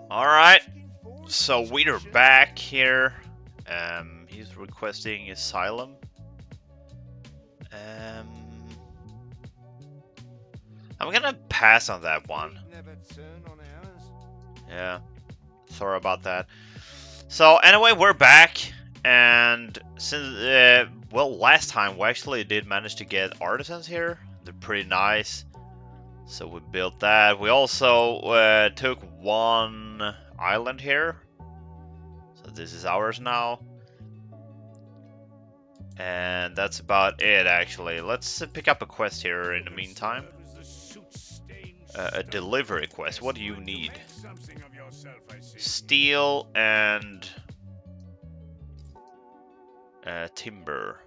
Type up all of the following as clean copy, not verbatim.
Alright, so we're back here. He's requesting asylum. Um, I'm gonna pass on that one. Yeah, sorry about that. So anyway, we're back, and since well, last time we actually did manage to get artisans here. They're pretty nice, so we built that. We also took one island here, so this is ours now. And that's about it, actually. Let's pick up a quest here in the meantime. A delivery quest. What do you need? Steel and timber.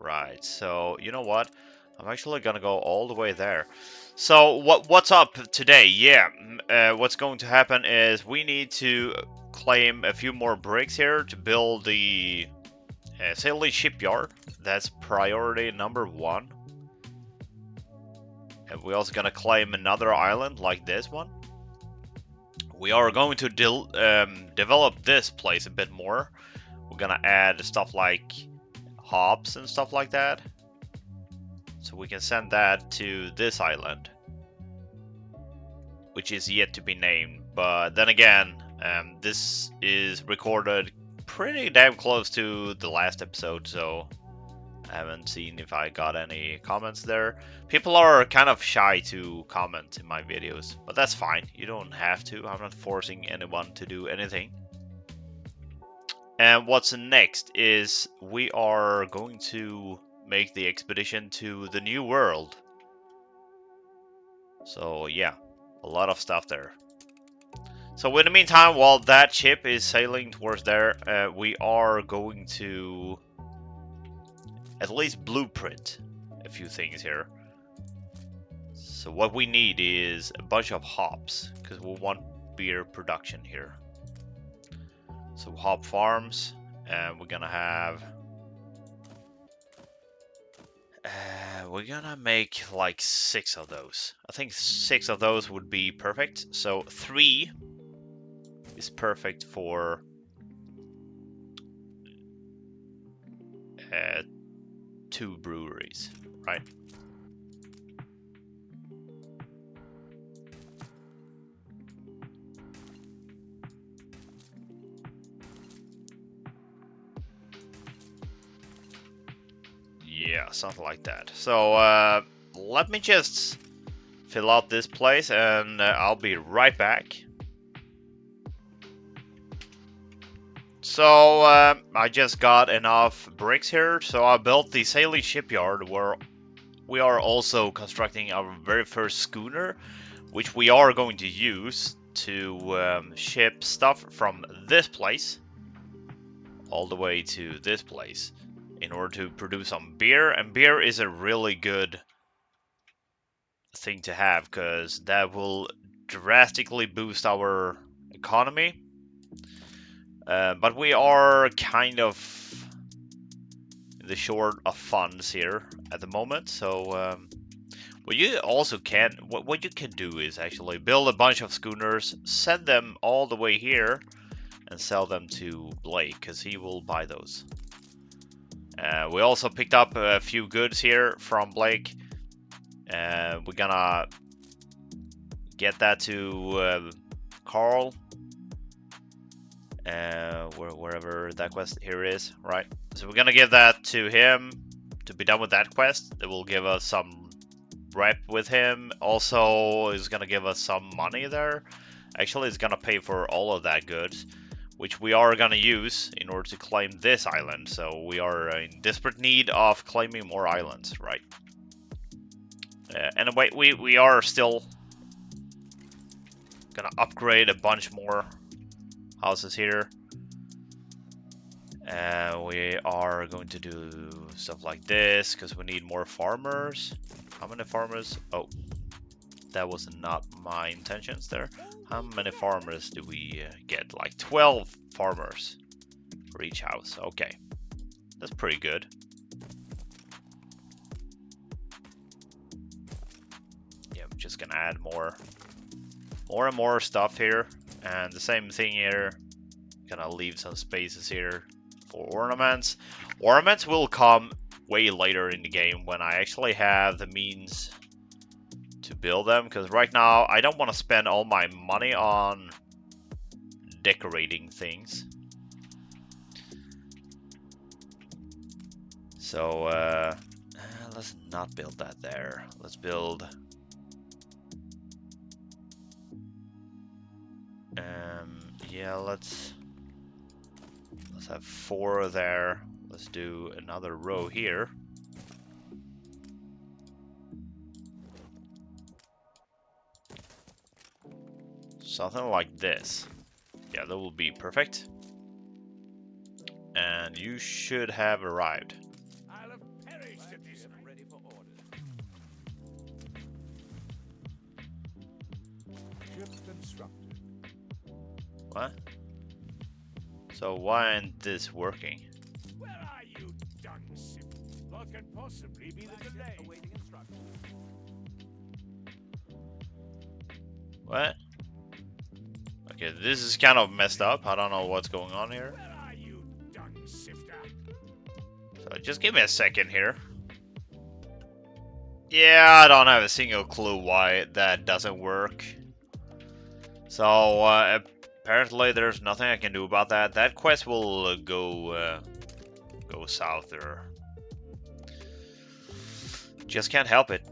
Right, so you know what? I'm actually gonna go all the way there. So what's up today? Yeah, what's going to happen is we need to claim a few more bricks here to build the sailing shipyard. That's priority number 1. And we're also gonna claim another island like this one. We are going to develop this place a bit more. We're gonna add stuff like hops and stuff like that. So we can send that to this island, which is yet to be named. But then again, this is recorded pretty damn close to the last episode, so I haven't seen if I got any comments there. People are kind of shy to comment in my videos, but that's fine. You don't have to. I'm not forcing anyone to do anything. And what's next is we are going to make the expedition to the New World. So yeah, a lot of stuff there. So in the meantime, while that ship is sailing towards there, we are going to at least blueprint a few things here. So what we need is a bunch of hops, because we want beer production here. So hop farms, and we're gonna have... we're gonna make like 6 of those. I think 6 of those would be perfect. So 3 is perfect for... 2 breweries, right? Yeah, something like that. So let me just fill out this place and I'll be right back. So I just got enough bricks here, so I built the sailing shipyard where we are also constructing our very first schooner, which we are going to use to ship stuff from this place all the way to this place in order to produce some beer. And beer is a really good thing to have because that will drastically boost our economy. But we are kind of the short of funds here at the moment, so what you also can, what you can do is actually build a bunch of schooners, send them all the way here, and sell them to Blake because he will buy those. We also picked up a few goods here from Blake. We're gonna get that to Carl, wherever that quest here is, right? So we're gonna give that to him to be done with that quest. It will give us some rep with him. Also, is gonna give us some money there. Actually, it's gonna pay for all of that goods, which we are gonna use in order to claim this island. So we are in desperate need of claiming more islands, right? Anyway, we are still gonna upgrade a bunch more houses here. We are going to do stuff like this because we need more farmers. How many farmers? Oh, that was not my intentions there. How many farmers do we get? Like 12 farmers for each house. Okay, that's pretty good. Yeah, I'm just gonna add more and more stuff here. And the same thing here. Gonna leave some spaces here for ornaments. Ornaments will come way later in the game when I actually have the means to build them, because right now I don't want to spend all my money on decorating things. So let's not build that there. Let's build yeah, let's have 4 there. Let's do another row here. Something like this. Yeah, that will be perfect. And you should have arrived. I'll have perished at this. Ready for orders. Ship constructed. What? So why isn't this working? Where are you, dung ship? What can possibly be the delay? Awaiting instructions. What? Okay, this is kind of messed up. I don't know what's going on here. Where are you, dung sifter? So just give me a second here. Yeah, I don't have a single clue why that doesn't work. So apparently there's nothing I can do about that. That quest will go south there. Just can't help it.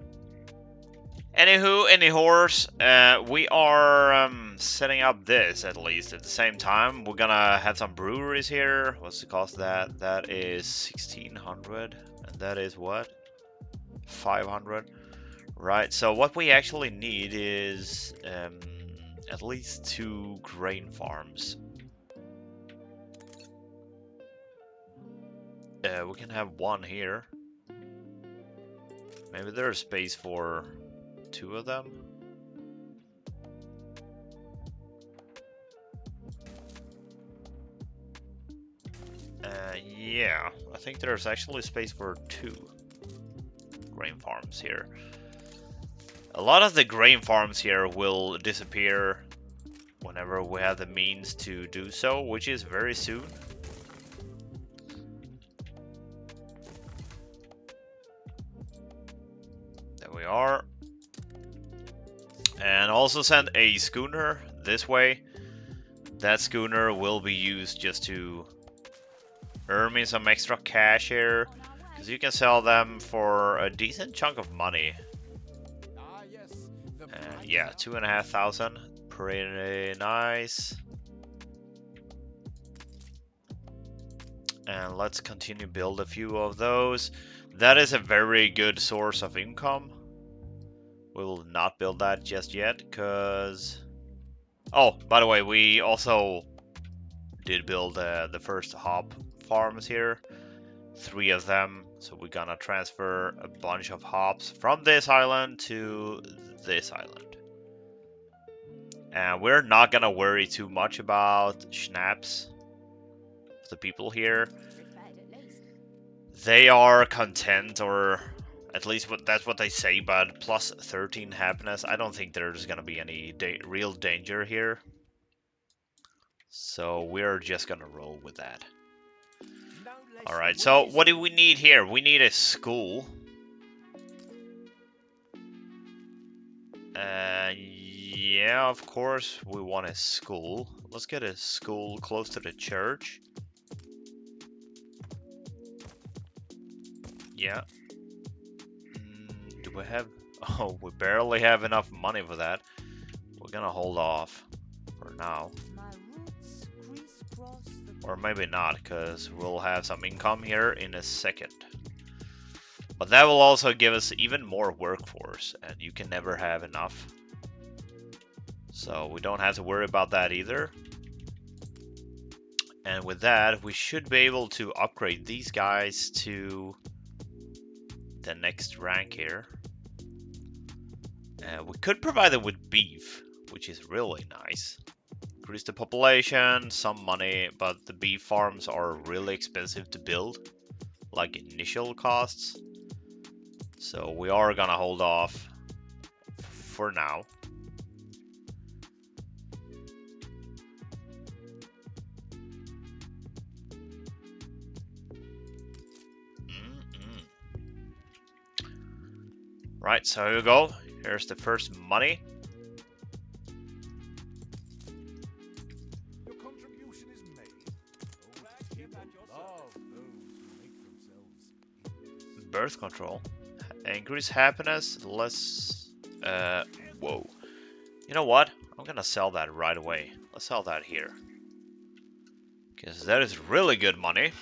Anywho, we are setting up this at least at the same time. We're gonna have some breweries here. What's the cost of that? That is 1600, and that is what? 500. Right, so what we actually need is at least 2 grain farms. We can have 1 here. Maybe there's space for 2 of them. Yeah, I think there's actually space for 2 grain farms here. A lot of the grain farms here will disappear whenever we have the means to do so, which is very soon. There we are. And also send a schooner this way. That schooner will be used just to earn me some extra cash here, because you can sell them for a decent chunk of money. Yeah, 2,500. Pretty nice. And let's continue build a few of those. That is a very good source of income. We will not build that just yet, because... Oh, by the way, we also did build the first hop farms here. 3 of them. So we're gonna transfer a bunch of hops from this island to this island. And we're not gonna worry too much about schnapps. The people here, they are content, or at least that's what they say, but plus 13 happiness. I don't think there's gonna be any real danger here. So we're just gonna roll with that. Alright, so what do we need here? We need a school. Yeah, of course we want a school. Let's get a school close to the church. Yeah. Do we have... Oh, we barely have enough money for that. We're gonna hold off for now. Or maybe not, because we'll have some income here in a second. But that will also give us even more workforce, and you can never have enough. So we don't have to worry about that either. And with that, we should be able to upgrade these guys to the next rank here. We could provide them with beef, which is really nice. Increase the population, some money, but the beef farms are really expensive to build, like initial costs. So we are gonna hold off for now. Right, so here we go. Here's the first money. Your contribution is made. People love those who make themselves. Birth control. Increase happiness, less... whoa. You know what? I'm gonna sell that right away. Let's sell that here. Because that is really good money.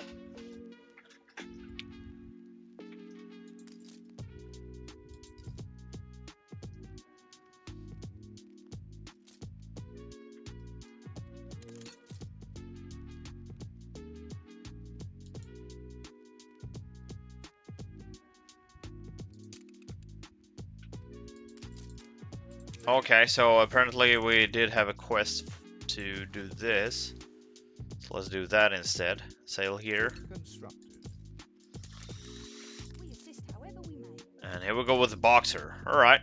Okay, so apparently we did have a quest to do this. So let's do that instead. Sail here. We assist however we may. And here we go with the boxer. Alright.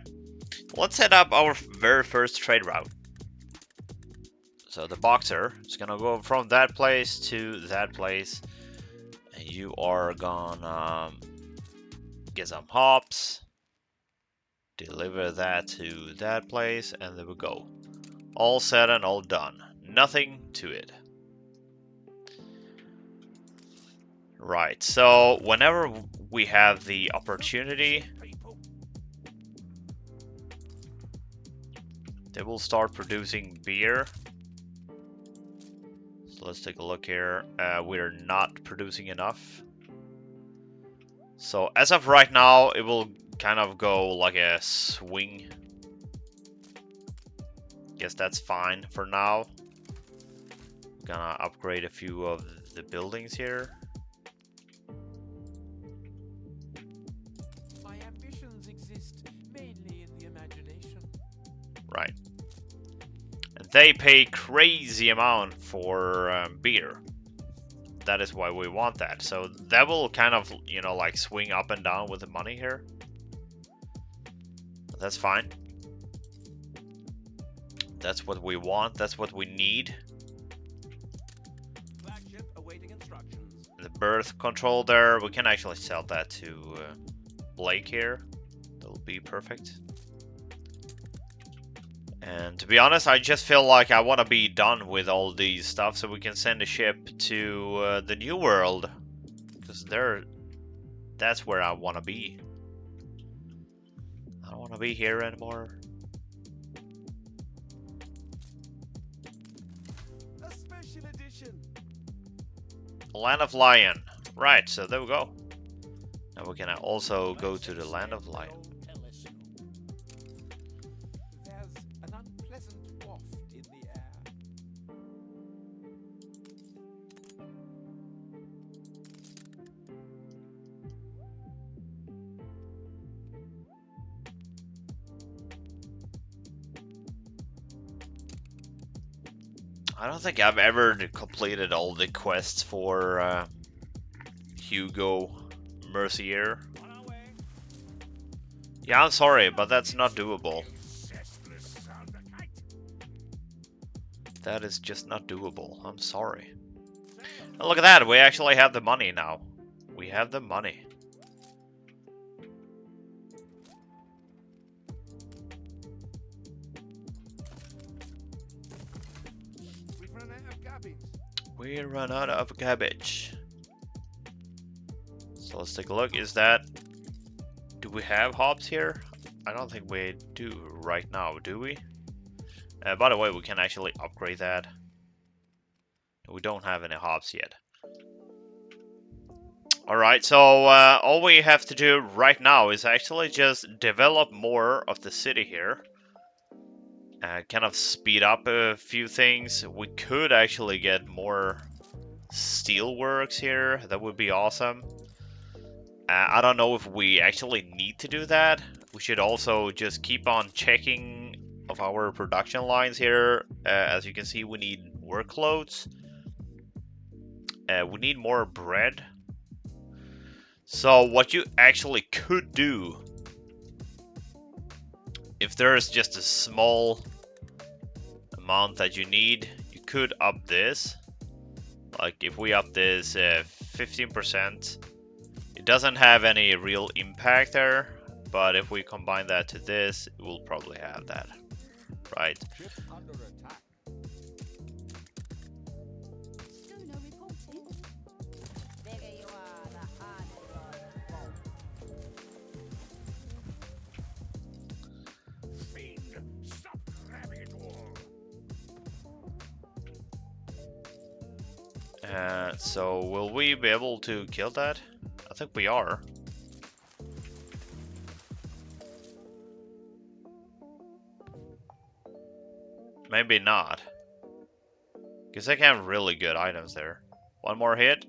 Let's set up our very first trade route. So the boxer is gonna go from that place to that place. And you are gonna get some hops. Deliver that to that place, and there we go. All set and all done. Nothing to it. Right, so whenever we have the opportunity, they will start producing beer. So let's take a look here. We're not producing enough. So as of right now, it will kind of go like a swing. Guess that's fine for now. Gonna upgrade a few of the buildings here. My ambitions exist mainly in the imagination. Right. And they pay crazy amount for beer. That is why we want that. So that will kind of, you know, like swing up and down with the money here. That's fine. That's what we want. That's what we need. Flagship awaiting instructions. The birth control there, we can actually sell that to Blake here. That'll be perfect. And to be honest, I just feel like I want to be done with all these stuff so we can send a ship to the New World. Because that's where I want to be. I don't want to be here anymore. A special edition. Land of Lion. Right, so there we go. Now we can also go to the Land of Lion. There's an unpleasant waft in the air. I don't think I've ever completed all the quests for Hugo Mercier. On our way. Yeah, I'm sorry, but that's not doable. That is just not doable. I'm sorry. And look at that, we actually have the money now. We have the money. We've run out of cabbage. We run out of cabbage. So let's take a look. Do we have hops here? I don't think we do right now, do we? By the way, we can actually upgrade that. We don't have any hops yet. Alright, so all we have to do right now is actually just develop more of the city here. Kind of speed up a few things. We could actually get more steelworks here. That would be awesome. I don't know if we actually need to do that. We should also just keep on checking of our production lines here. As you can see, we need workloads. We need more bread. So what you actually could do, if there is just a small amount that you need, you could up this. Like if we up this 15%, it doesn't have any real impact there, but if we combine that to this, it will probably have that, right? Ship under attack. Schooner reporting. Bigger you are, the harder your fall. Fiend, stop grabbing at all. So will we be able to kill that? I think we are. Maybe not. Because they can have really good items there. One more hit.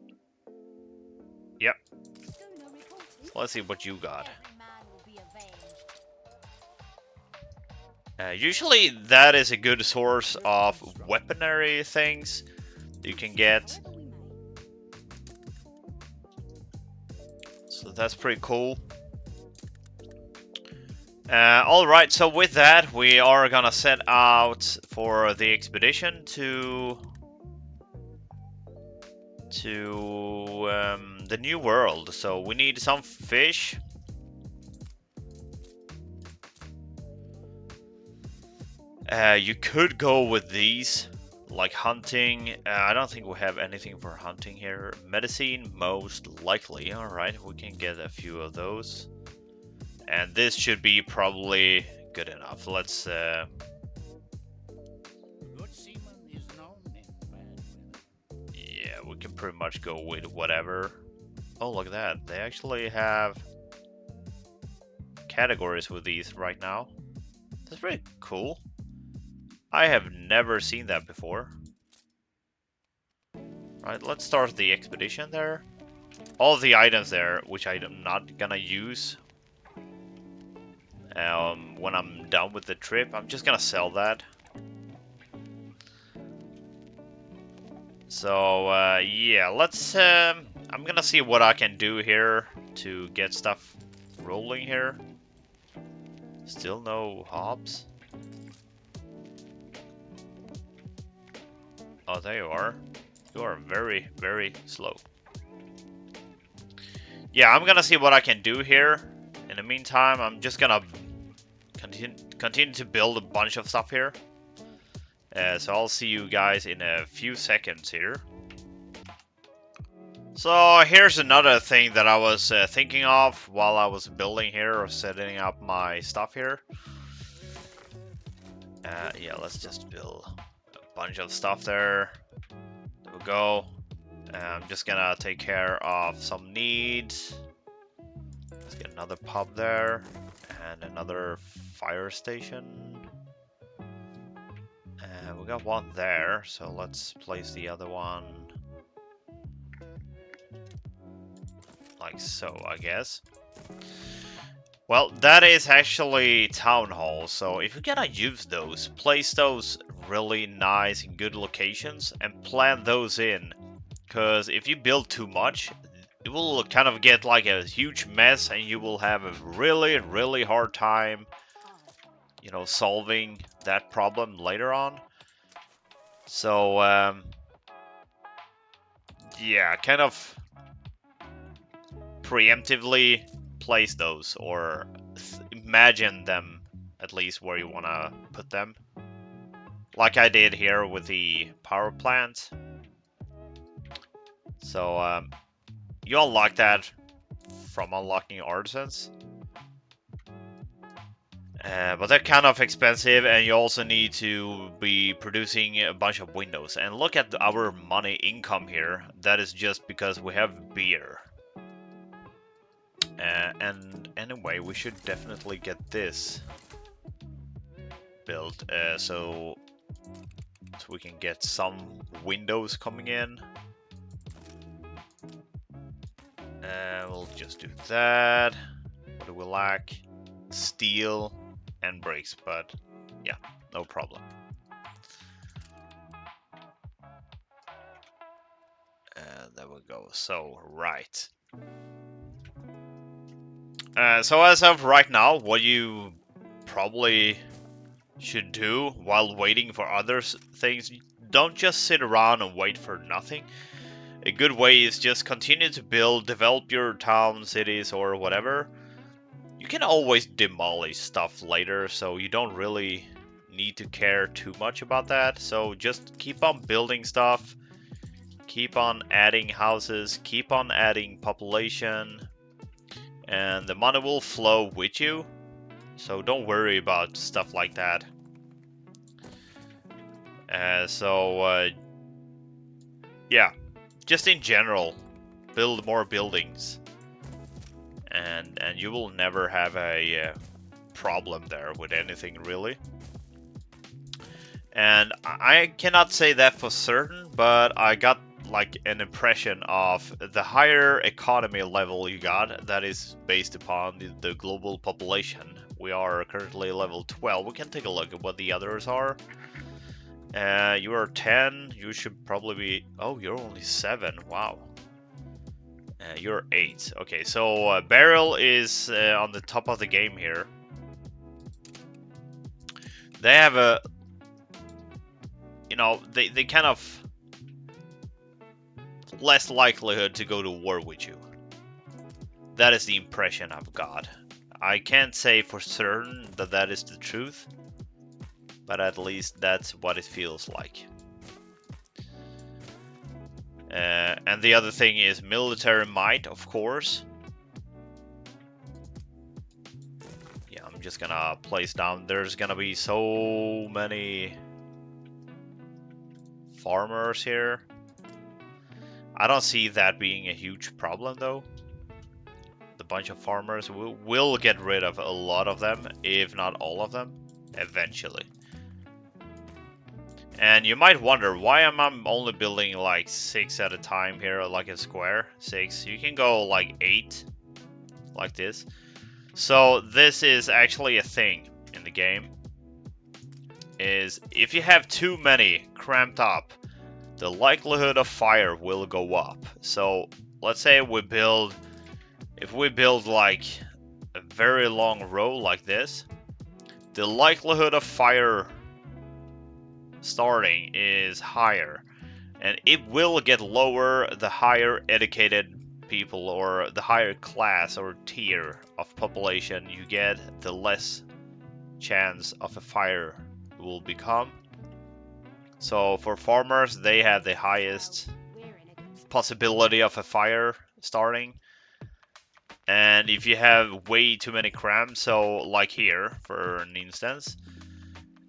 Yep. Schooner reporting. So let's see what you got. Every man will be avenged. Usually that is a good source of weaponry things you can get. However we may. So that's pretty cool. Alright, so with that, we are gonna set out for the expedition to the new world. So we need some fish. You could go with these, like hunting. I don't think we have anything for hunting here. Medicine, most likely. Alright, we can get a few of those. And this should be probably good enough. Let's The good seaman is known in bad weather. yeah, we can pretty much go with whatever. Oh, look at that. They actually have categories with these right now. That's pretty cool. I have never seen that before. Right, let's start the expedition there. All the items there, which I'm not gonna use when I'm done with the trip, I'm just gonna sell that. So yeah, let's I'm gonna see what I can do here to get stuff rolling here. Still no hops. Oh, there you are. You are very, very slow. Yeah, I'm gonna see what I can do here. In the meantime, I'm just gonna continue to build a bunch of stuff here. So I'll see you guys in a few seconds here. So here's another thing that I was thinking of while I was building here or setting up my stuff here. Yeah, let's just build a bunch of stuff there. There we go. I'm just gonna take care of some needs. Let's get another pub there and another fire station. We got one there, so let's place the other one like so, I guess. Well, that is actually town halls, so if you're gonna use those, place those really nice and good locations and plan those in. Because if you build too much, it will kind of get like a huge mess and you will have a really, really hard time, you know, solving that problem later on. So, yeah, kind of preemptively place those or imagine them at least where you want to put them. Like I did here with the power plant. So, you unlock that from unlocking Artisans. But they're kind of expensive, and you also need to be producing a bunch of windows. And look at our money income here. That is just because we have beer. And anyway, we should definitely get this built so we can get some windows coming in. We'll just do that. What do we lack? Steel and bricks, but yeah, no problem. There we go. So, right. So as of right now, what you probably should do while waiting for other things, don't just sit around and wait for nothing. A good way is just continue to build, develop your town, cities, or whatever. You You can always demolish stuff later, so you don't really need to care too much about that. So just keep on building stuff, keep on adding houses, keep on adding population, and the money will flow with you. So don't worry about stuff like that. Yeah, just in general, build more buildings, and you will never have a problem there with anything really. And I cannot say that for certain, but I got like an impression of the higher economy level you got, that is based upon the global population. We are currently level 12. We can take a look at what the others are. You are 10. You should probably be... Oh, you're only 7. Wow. You're 8. Okay, so Beryl is on the top of the game here. They have a... You know, they kind of... less likelihood to go to war with you. That is the impression I've got. I can't say for certain that that is the truth, but at least that's what it feels like. And the other thing is military might, of course. Yeah, I'm just gonna place down. There's gonna be so many farmers here. I don't see that being a huge problem though. The bunch of farmers will get rid of a lot of them, if not all of them, eventually. And you might wonder, why am I only building like 6 at a time here, like a square? 6. You can go like 8, like this. So this is actually a thing in the game. Is if you have too many cramped up, the likelihood of fire will go up. So let's say if we build like a very long row like this, the likelihood of fire starting is higher, and it will get lower the higher educated people or the higher class or tier of population you get, the less chance of a fire will become. So for farmers, they have the highest possibility of a fire starting. And if you have way too many cramps, so like here for an instance,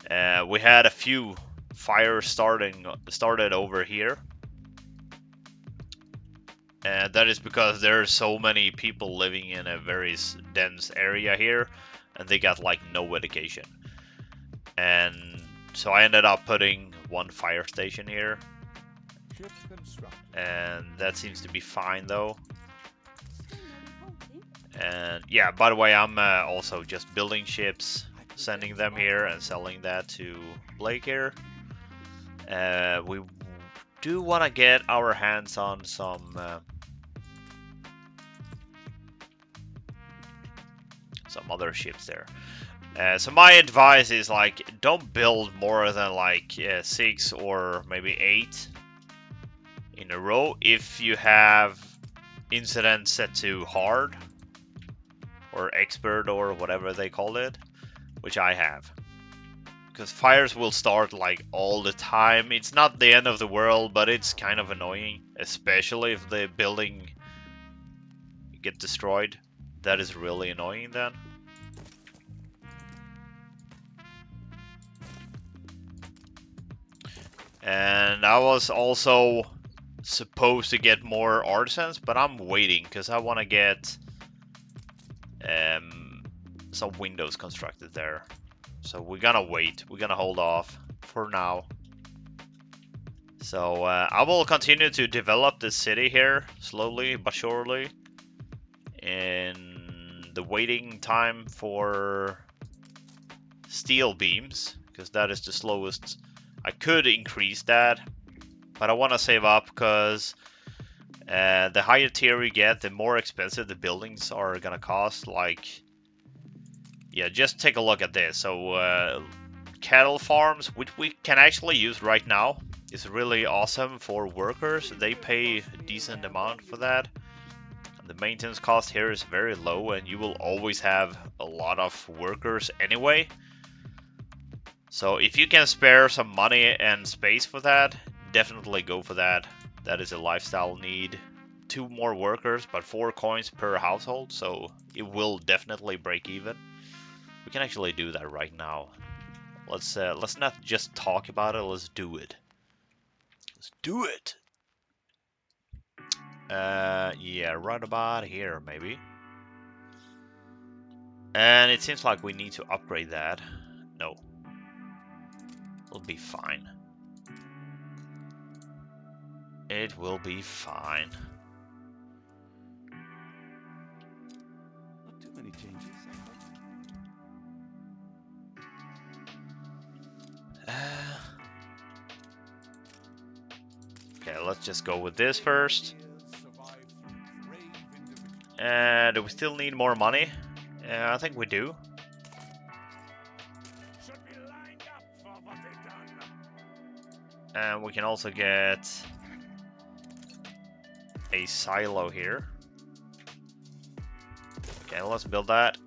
we had a few fire started over here, and that is because there are so many people living in a very dense area here, and they got like no education. And so I ended up putting one fire station here, and that seems to be fine though. And yeah, by the way, I'm also just building ships, sending them here and selling that to Blake here. We do want to get our hands on some other ships there. So my advice is like, don't build more than like 6 or maybe 8 in a row if you have incident set to hard or expert or whatever they call it, which I have. Because fires will start like all the time. It's not the end of the world, but it's kind of annoying, especially if the building get destroyed. That is really annoying then. And I was also supposed to get more artisans, but I'm waiting because I want to get some windows constructed there. So we're gonna wait. We're gonna hold off for now. So I will continue to develop the city here slowly but surely, in the waiting time for steel beams, because that is the slowest. I could increase that, but I want to save up because the higher tier we get, the more expensive the buildings are gonna cost. Like, yeah, just take a look at this. So cattle farms, which we can actually use right now, is really awesome for workers. They pay a decent amount for that. The maintenance cost here is very low, and you will always have a lot of workers anyway. So if you can spare some money and space for that, definitely go for that. That is a lifestyle need. 2 more workers, but 4 coins per household, so it will definitely break even. We can actually do that right now. Let's not just talk about it, let's do it. Let's do it! Yeah, right about here, maybe. And it seems like we need to upgrade that. No. It'll be fine. It will be fine. Not too many changes, I hope. Okay, let's just go with this first. Survive through brave individuals. And do we still need more money? I think we do. Should be lined up for what they've done. And we can also get a silo here. Okay, let's build that.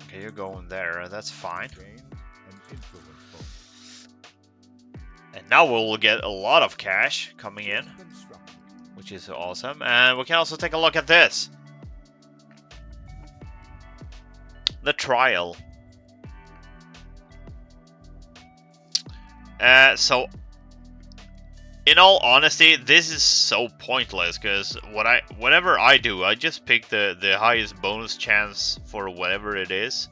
Okay, you're going there, that's fine. Gained an influence bonus. And now we'll get a lot of cash coming in, Construction. which is awesome. And we can also take a look at this. The trial. So, in all honesty, this is so pointless, because whatever I do, I just pick the highest bonus chance for whatever it is.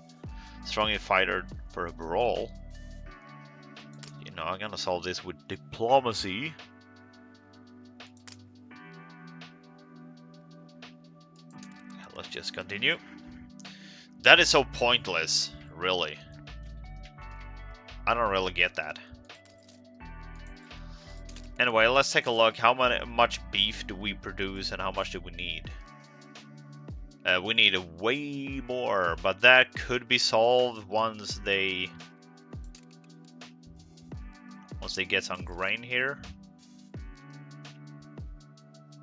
Strongest fighter for a brawl. You know, I'm gonna solve this with diplomacy. Let's just continue. That is so pointless, really. I don't really get that. Anyway, let's take a look. How much beef do we produce and how much do we need? We need way more, but that could be solved once they get some grain here.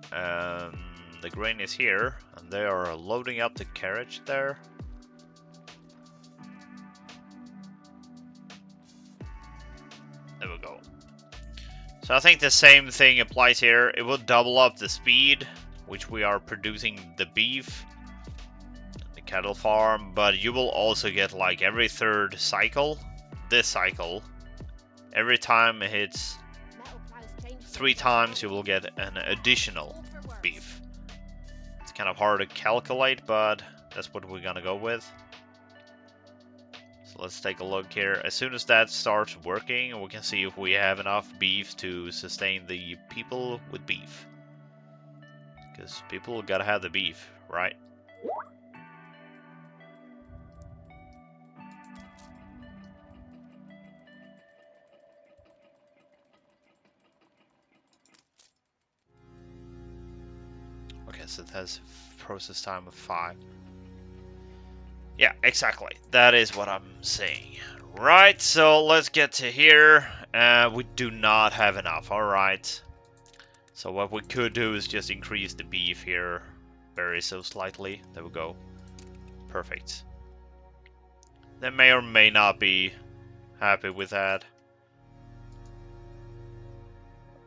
The grain is here, and they are loading up the carriage there. There we go. So I think the same thing applies here. It will double up the speed, which we are producing the beef, the cattle farm, but you will also get like every 3rd cycle, this cycle, every time it hits 3 times you will get an additional beef. It's kind of hard to calculate, but that's what we're gonna go with. So let's take a look here. As soon as that starts working, we can see if we have enough beef to sustain the people with beef. Because people gotta have the beef, right? Okay, so it has process time of 5. Yeah, exactly. That is what I'm saying. Right, so let's get to here. We do not have enough, alright. So what we could do is just increase the beef here very so slightly. There we go. Perfect. They may or may not be happy with that.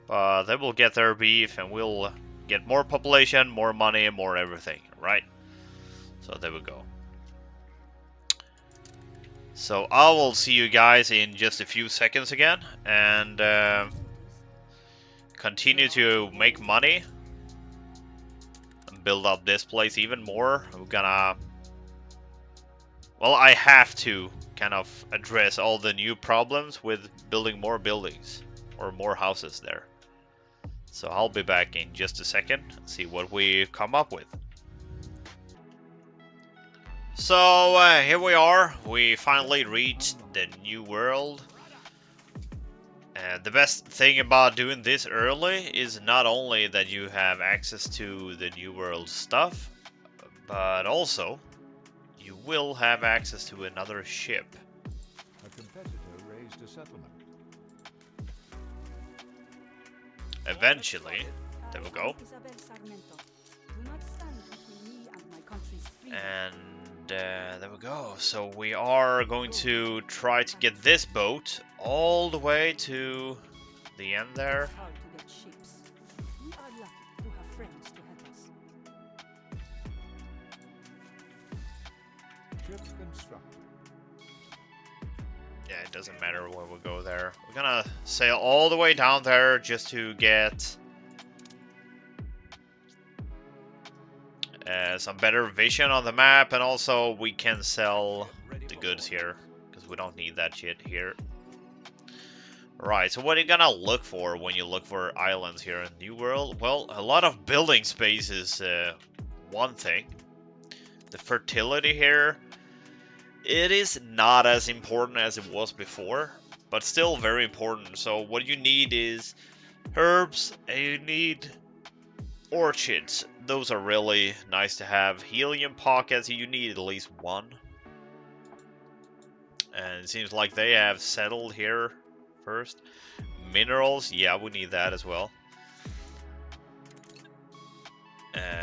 But they will get their beef and we'll get more population, more money, more everything, right? So there we go. So I will see you guys in just a few seconds again, and continue to make money and build up this place even more. We're gonna, well, I have to kind of address all the new problems with building more buildings or more houses there. So I'll be back in just a second and see what we come up with. So here we are. We finally reached the new world. The best thing about doing this early is not only that you have access to the new world stuff, but also you will have access to another ship. A competitor raised a settlement. eventually. There we go. Isabel Sarmiento. Do not stand between me and my country's freedom. And there we go. So we are going to try to get this boat all the way to the end there. It's hard to get ships. We are lucky to have friends to help us. Ships constructed. Yeah, it doesn't matter where we go there. We're gonna sail all the way down there just to get some better vision on the map, and also we can sell the goods here because we don't need that shit here. Right, so what are you gonna look for when you look for islands here in New World? Well, a lot of building space is one thing. The fertility here, it is not as important as it was before, but still very important. So what you need is herbs, and you need orchids. Those are really nice to have. Helium pockets, you need at least one. And it seems like they have settled here first. Minerals, yeah, we need that as well.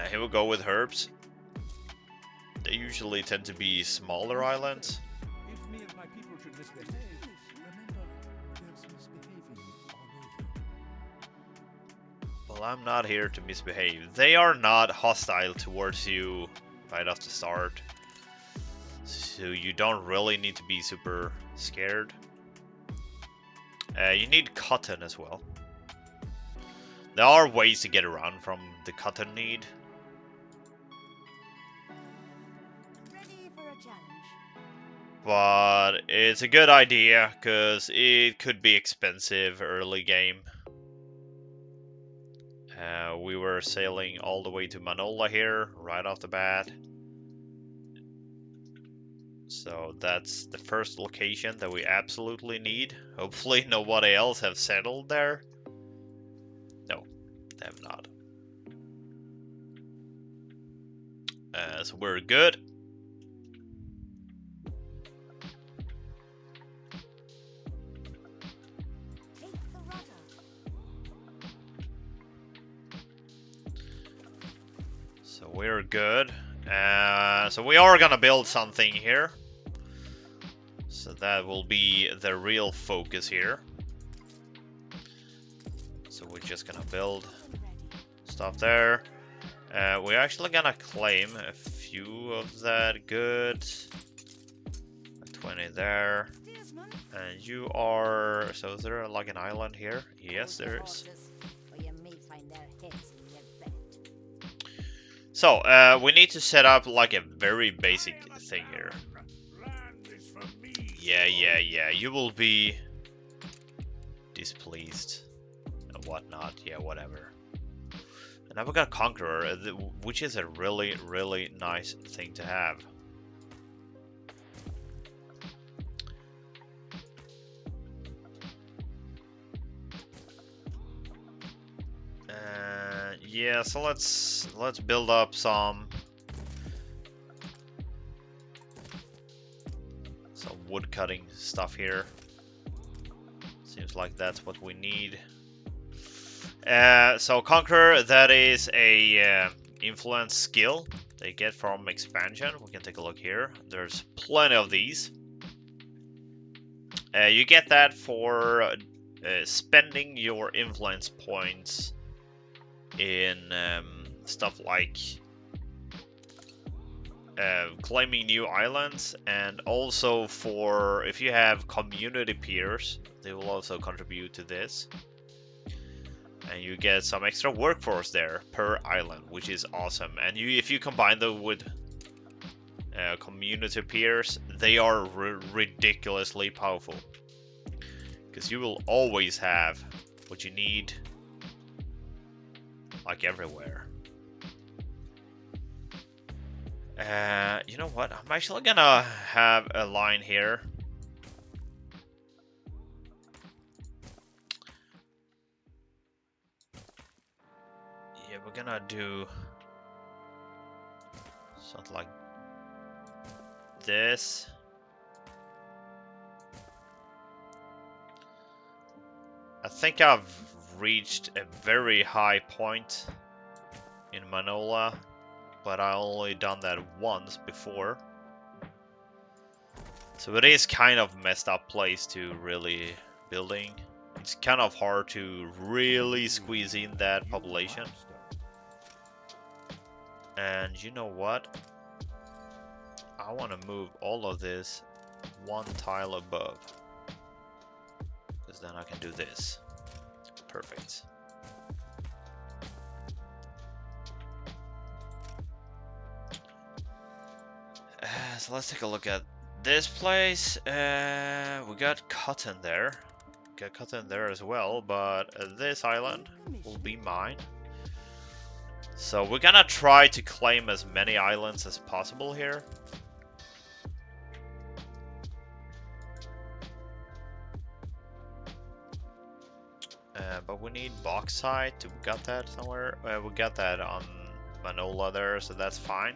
Here we go with herbs. They usually tend to be smaller islands. If me and my people should misbehave, remember there's misbehaving all over. Well, I'm not here to misbehave. They are not hostile towards you right off the start. So you don't really need to be super scared. You need cotton as well. There are ways to get around from the cotton need. Ready for a challenge. But it's a good idea, because it could be expensive early game. We were sailing all the way to Manola here, right off the bat. So that's the first location that we absolutely need. Hopefully nobody else have settled there. No, they have not. So we're good. Take the rudder. So we're good. So we are gonna build something here. So that will be the real focus here. So we're just gonna build stuff there. We're actually gonna claim a few of that goods. 20 there. Steersman. And you are... So is there like an island here? Yes, there is. Or you may find their heads in your bed. So, we need to set up like a very basic thing here. Land is for me. Yeah. You will be displeased and whatnot. Yeah, whatever. And now we got Conqueror, which is a really, really nice thing to have. Yeah, so let's build up some wood cutting stuff here. Seems like that's what we need. So Conqueror, that is a influence skill they get from expansion. We can take a look here. There's plenty of these. You get that for spending your influence points in stuff like claiming new islands, and also for if you have community peers, they will also contribute to this. And you get some extra workforce there per island, which is awesome. And if you combine them with community peers, they are ridiculously powerful. Because you will always have what you need, like everywhere. You know what? I'm actually gonna have a line here. Yeah, we're gonna do something like this. I think I've reached a very high point in Manola, but I only done that once before. So it is kind of messed up place to really building. It's kind of hard to really squeeze in that population. And you know what? I want to move all of this one tile above, because then I can do this. Perfect. So let's take a look at this place. We got cotton there. Got cotton there as well, but this island will be mine. So we're gonna try to claim as many islands as possible here. But we need bauxite. We got that somewhere. We got that on Manola there, so that's fine.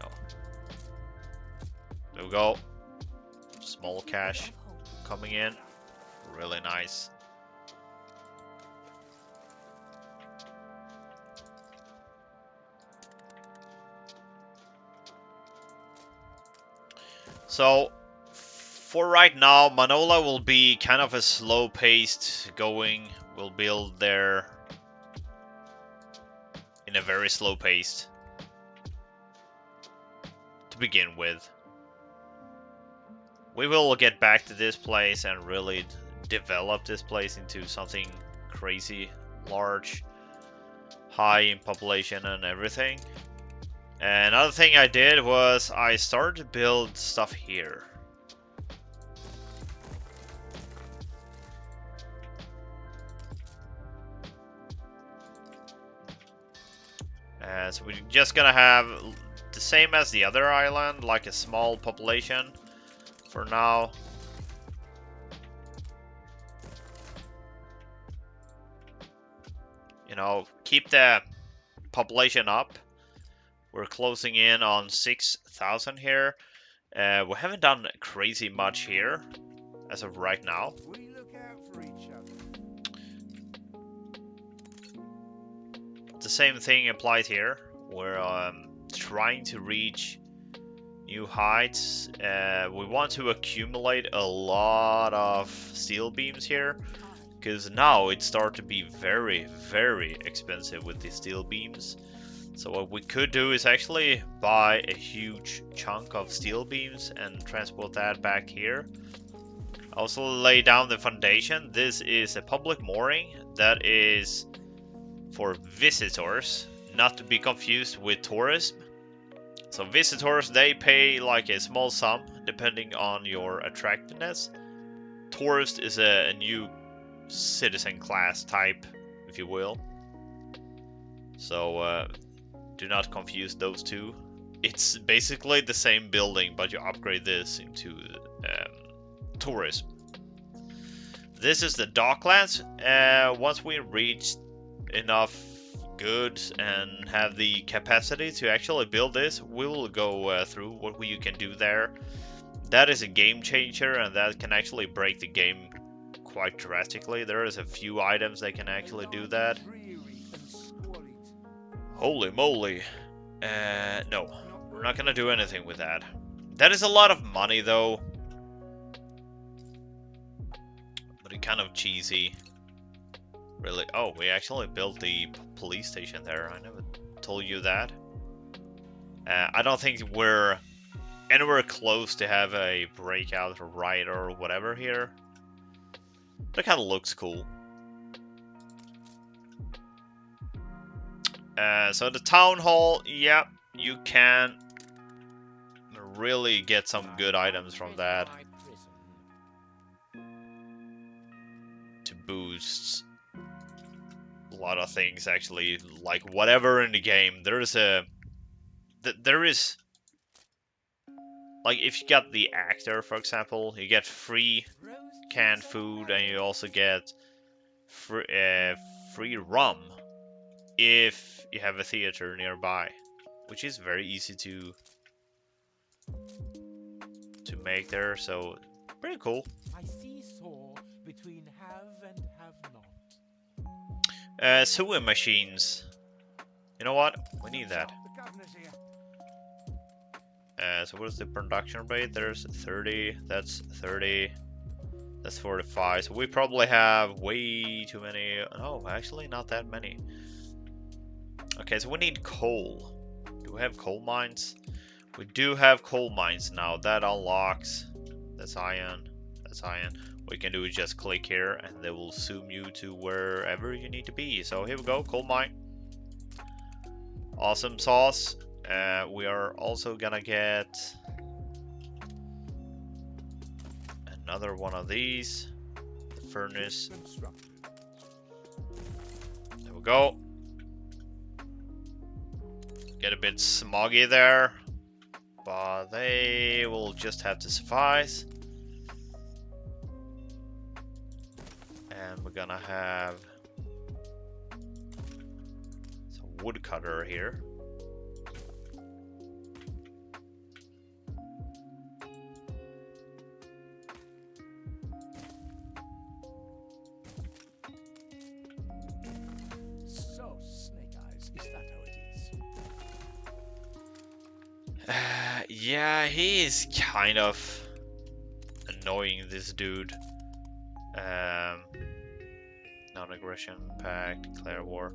Oh. There we go. Small cash coming in. Really nice. So, for right now, Manola will be kind of a slow-paced going. We'll build there in a very slow-paced to begin with. We will get back to this place and really develop this place into something crazy, large, high in population and everything. And another thing I did was I started to build stuff here. So we're just gonna have the same as the other island, like a small population for now. You know, keep the population up. We're closing in on 6,000 here. We haven't done crazy much here as of right now. We look out for each other. The same thing applies here. We're trying to reach new heights. We want to accumulate a lot of steel beams here, because now it starts to be very, very expensive with the steel beams. So what we could do is actually buy a huge chunk of steel beams and transport that back here. Also lay down the foundation. This is a public mooring that is for visitors, not to be confused with tourism. So visitors, they pay like a small sum depending on your attractiveness. Tourist is a new citizen class type, if you will. So do not confuse those two. It's basically the same building, but you upgrade this into tourism. This is the docklands. Once we reach enough goods and have the capacity to actually build this, we will go through what you can do there. That is a game changer, and that can actually break the game quite drastically. There is a few items that can actually do that. Holy moly. No, we're not gonna do anything with that. That is a lot of money though, but it's kind of cheesy. Really? Oh, we actually built the police station there. I never told you that. I don't think we're anywhere close to have a breakout or riot or whatever here. That kind of looks cool. So the town hall, yeah, you can really get some good items from that to boost a lot of things actually, like whatever in the game. There is like if you got the actor, for example, you get free canned food, and you also get free rum if you have a theater nearby, which is very easy to make there, so pretty cool. I see between have and have not. Sewing machines. You know what? We need that. The governor's here. So what is the production rate? There's 30. That's 30. That's 45. So we probably have way too many. Oh, actually not that many. Okay, so we need coal. Do we have coal mines? We do have coal mines now. That unlocks. That's iron. That's iron. What you can do is just click here and they will zoom you to wherever you need to be. So here we go, coal mine. Awesome sauce. We are also gonna get another one of these. The furnace. There we go. Get a bit smoggy there, but they will just have to suffice. And we're gonna have some woodcutter here. So, Snake Eyes, is that how it is? Yeah, he is kind of annoying, this dude. Non-aggression pact, declare war.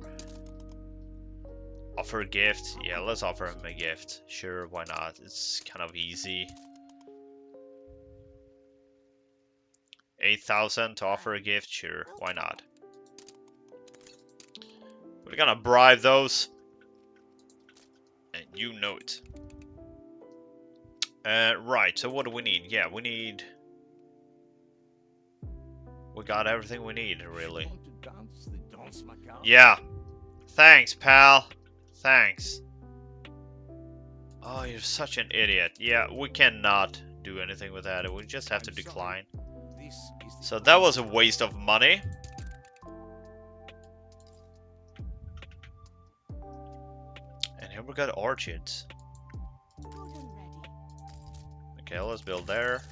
Offer a gift. Yeah, let's offer him a gift. Sure, why not? It's kind of easy. 8,000 to offer a gift. Sure, why not? We're gonna bribe those. And you know it. Right, so what do we need? Yeah, we got everything we need, really. Want to dance the dance macabre? Yeah. Thanks, pal. Thanks. Oh, you're such an idiot. Yeah, we cannot do anything with that. We just have to decline. This is the So that was a waste of money. And here we got orchids. Good and ready. Okay, let's build there.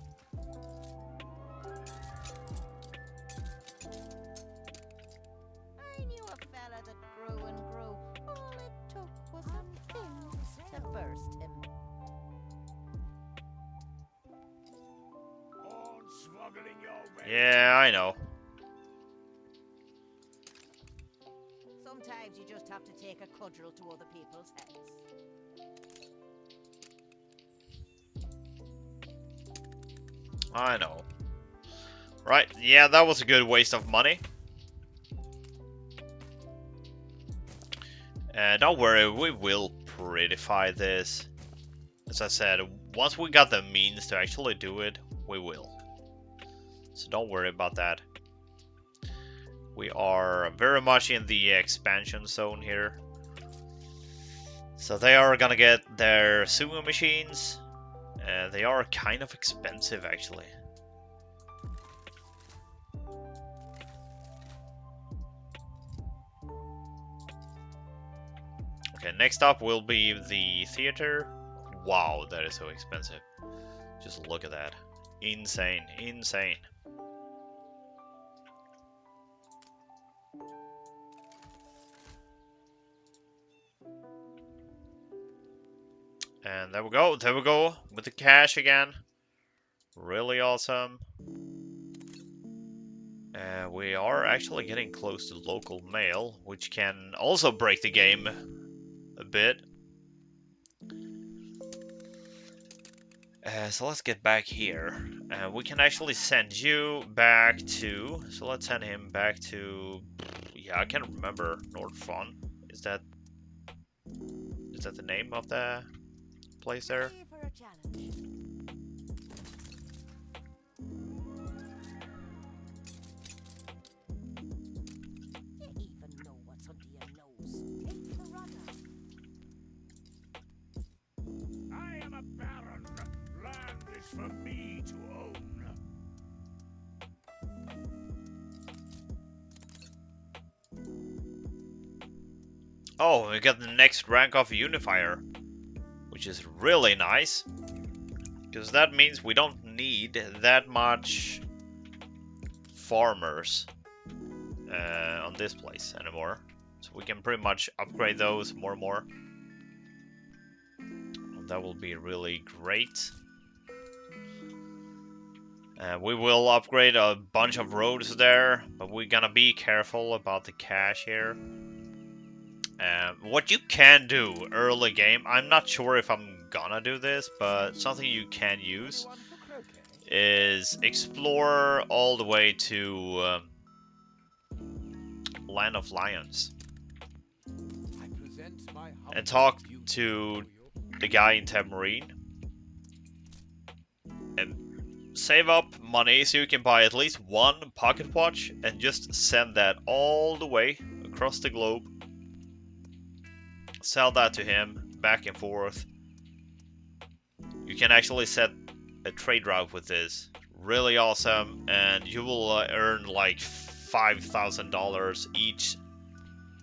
I knew a fella that grew and grew. All it took was a thing to burst him. Yeah, I know. Sometimes you just have to take a cudgel to other people's heads. I know. Right, yeah, that was a good waste of money. Don't worry, we will prettify this. As I said, once we got the means to actually do it, we will. So don't worry about that. We are very much in the expansion zone here. So they are gonna get their sewing machines. They are kind of expensive, actually. Okay, next up will be the theater. Wow, that is so expensive. Just look at that. Insane, insane. And there we go with the cash again. Really awesome. We are actually getting close to local mail, which can also break the game a bit. So let's get back here. We can actually send you back to, so let's send him back to, yeah, I can't remember, North Fun. Is that the name of the place there? Ready for a challenge. You even know what's under your nose. Take the runner. I am a baron. Land is for me to own. Oh, we got the next rank of Unifier, which is really nice. Because that means we don't need that much farmers on this place anymore. So we can pretty much upgrade those more and more. And that will be really great. We will upgrade a bunch of roads there, but we're gonna be careful about the cash here. What you can do early game, I'm not sure if I'm gonna do this, but something you can use Anyone for croquet? is explore all the way to Land of Lions I present my and humble talk duty to for your the guy in Tamarine and save up money so you can buy at least one pocket watch and just send that all the way across the globe. Sell that to him back and forth. You can actually set a trade route with this. Really awesome, and you will earn like $5,000 each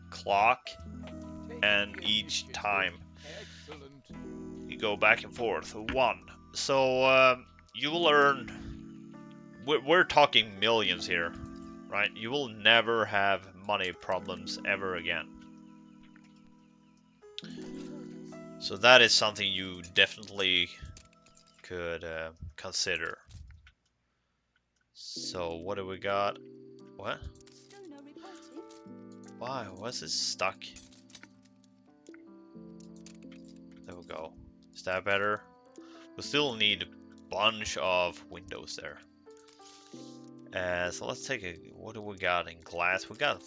clock and taking each initiative. time Excellent. you go back and forth. One. So you will earn. We're talking millions here, right? You will never have money problems ever again. So that is something you definitely could consider. So what do we got? What? Schooner reporting. Why? Was it stuck? There we go. Is that better? We still need a bunch of windows there. So let's take a. What do we got in glass? We got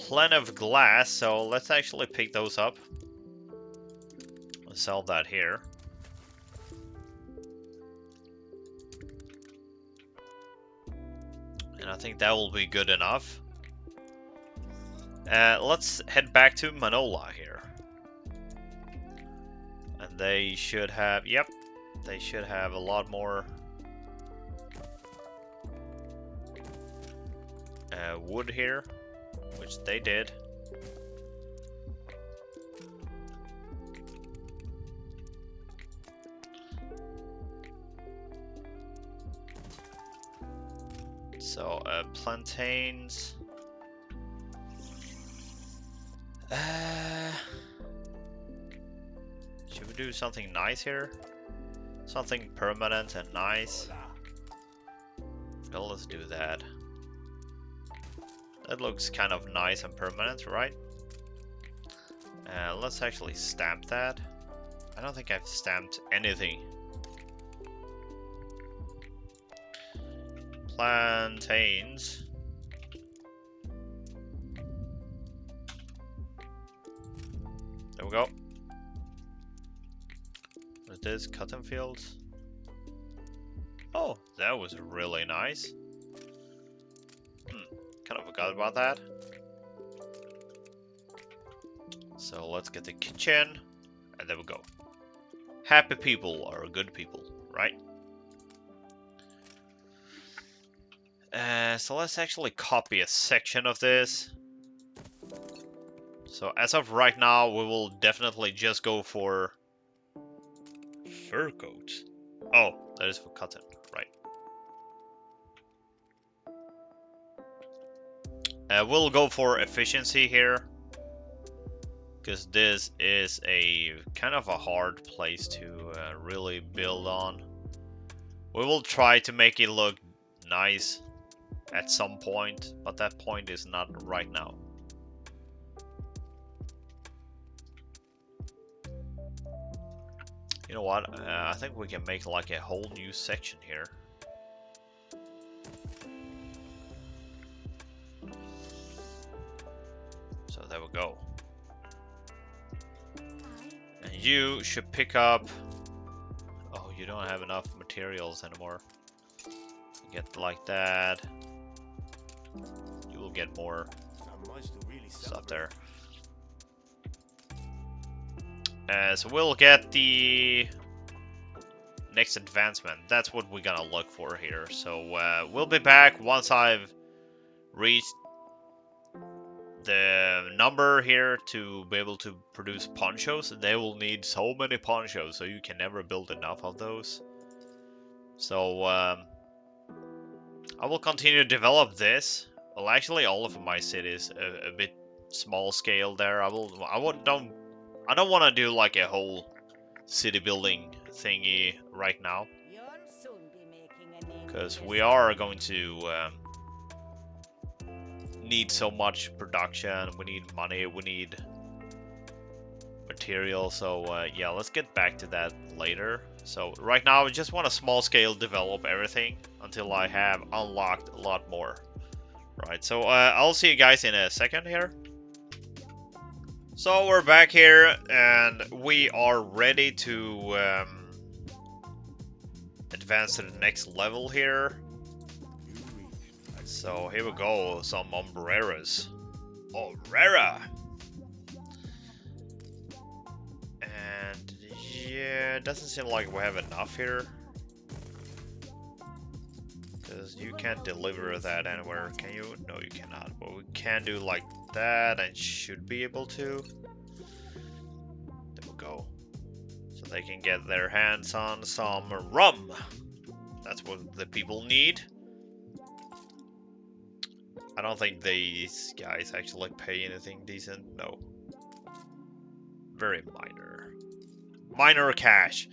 plenty of glass, so let's actually pick those up. Let's sell that here. And I think that will be good enough. Let's head back to Manola here. And they should have, yep, they should have a lot more wood here, which they did. So, plantains. Should we do something nice here? Something permanent and nice? Well, let's do that. That looks kind of nice and permanent, right? Let's actually stamp that. I don't think I've stamped anything. Plantains. There we go. What is this? Cotton fields? Oh, that was really nice. Kind of forgot about that. So let's get the kitchen. And there we go. Happy people are good people, right? So let's actually copy a section of this. So as of right now, we will definitely just go for fur coats. Oh, that is for cotton, right? We'll go for efficiency here, because this is a kind of a hard place to really build on. We will try to make it look nice at some point, but that point is not right now. You know what? I think we can make like a whole new section here. So there we go. And you should pick up. Oh, you don't have enough materials anymore. Get like that. You will get more stuff there. So we'll get the next advancement. That's what we're gonna look for here. So we'll be back once I've reached the number here to be able to produce ponchos. They will need so many ponchos, so you can never build enough of those. So I will continue to develop this. Well, actually, all of my cities a bit small scale there. I don't want to do like a whole city building thingy right now, You'll soon be making a name for because we yourself. are going to need so much production. We need money. We need material. So yeah, let's get back to that later. So right now, I just want to small scale develop everything until I have unlocked a lot more. Right, so I'll see you guys in a second here. So we're back here and we are ready to advance to the next level here. So here we go, some ombreras. Ombrera! And yeah, it doesn't seem like we have enough here. Because you can't deliver that anywhere, can you? No, you cannot. But we can do like that and should be able to. There we go. So they can get their hands on some rum. That's what the people need. I don't think these guys actually pay anything decent. No. Very minor. Minor cash.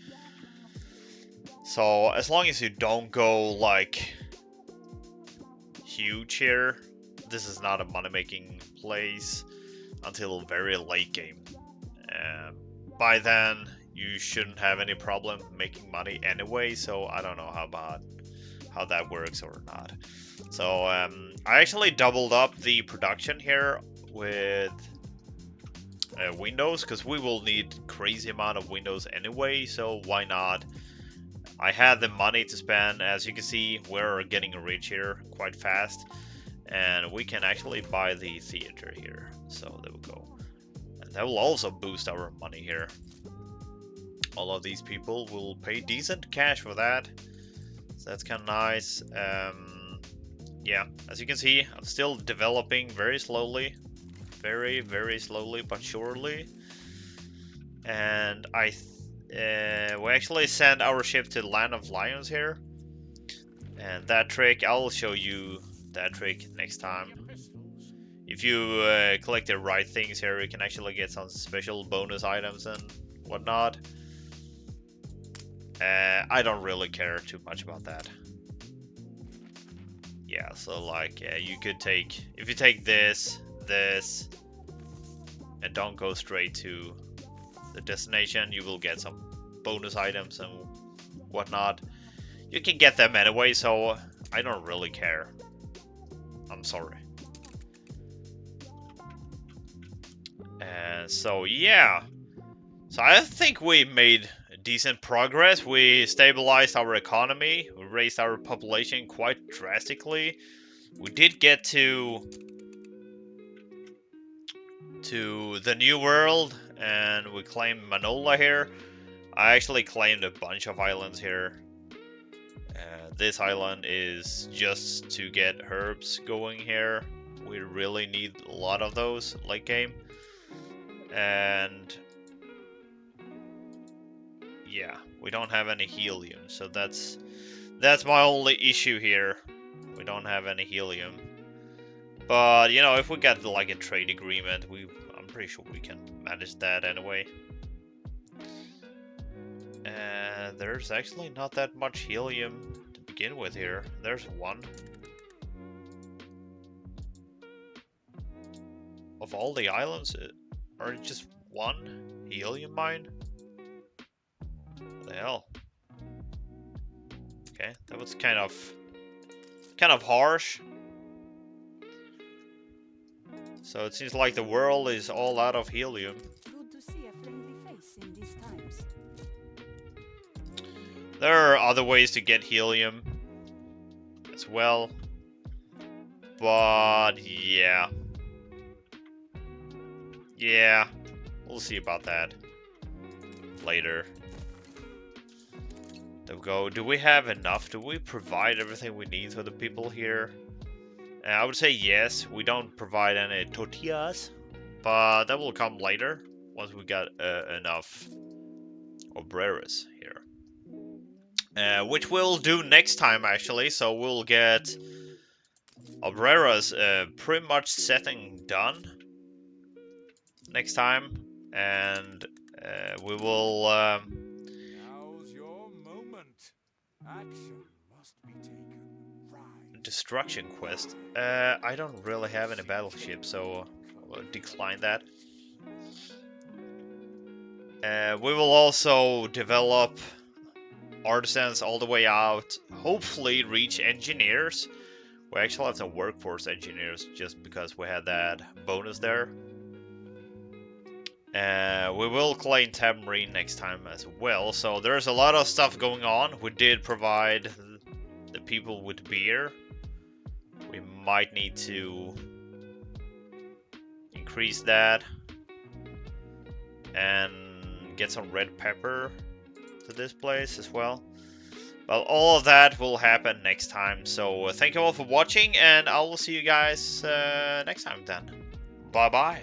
So as long as you don't go like huge here, this is not a money-making place until very late game. By then, you shouldn't have any problem making money anyway, so I don't know how that works or not. So I actually doubled up the production here with windows, because we will need crazy amount of windows anyway, so why not? I had the money to spend. As you can see, we're getting rich here quite fast, and we can actually buy the theater here. So there we go. And that will also boost our money here. All of these people will pay decent cash for that, so that's kind of nice. Yeah, as you can see, I'm still developing very slowly, very slowly but surely. And we actually sent our ship to the Land of Lions here, and that trick, I'll show you that trick next time. If you collect the right things here, you can actually get some special bonus items and whatnot. I don't really care too much about that. Yeah, so like you could take, if you take this, and don't go straight to the destination, you will get some bonus items and whatnot. You can get them anyway, so I don't really care. I'm sorry. So yeah, so I think we made decent progress. We stabilized our economy, we raised our population quite drastically. We did get to the new world, and we claimed Manola here. I actually claimed a bunch of islands here. This island is just to get herbs going here. We really need a lot of those late game. And yeah, we don't have any helium, so that's my only issue here. We don't have any helium. But you know, if we get like a trade agreement, I'm pretty sure we can manage that anyway. And there's actually not that much helium to begin with here. There's one. Of all the islands, are it just one helium mine? What the hell? Okay, that was kind of harsh. So it seems like the world is all out of helium. Good to see a friendly face in these times. There are other ways to get helium as well. But yeah. Yeah, we'll see about that later. There we go. Do we have enough? Do we provide everything we need for the people here? I would say yes. We don't provide any tortillas, but that will come later once we got enough obreras here. which we'll do next time actually. So we'll get Obrera's pretty much setting done next time, and we will Now's your moment. Action must be taken. Rise. destruction quest. I don't really have any battleships, so I'll decline that. We will also develop artisans all the way out, hopefully reach engineers. We actually have some workforce engineers just because we had that bonus there. We will claim Tamarine next time as well, so there's a lot of stuff going on. We did provide the people with beer. We might need to increase that and get some red pepper to this place as well. Well, all of that will happen next time, so thank you all for watching, and I will see you guys next time then. Bye bye.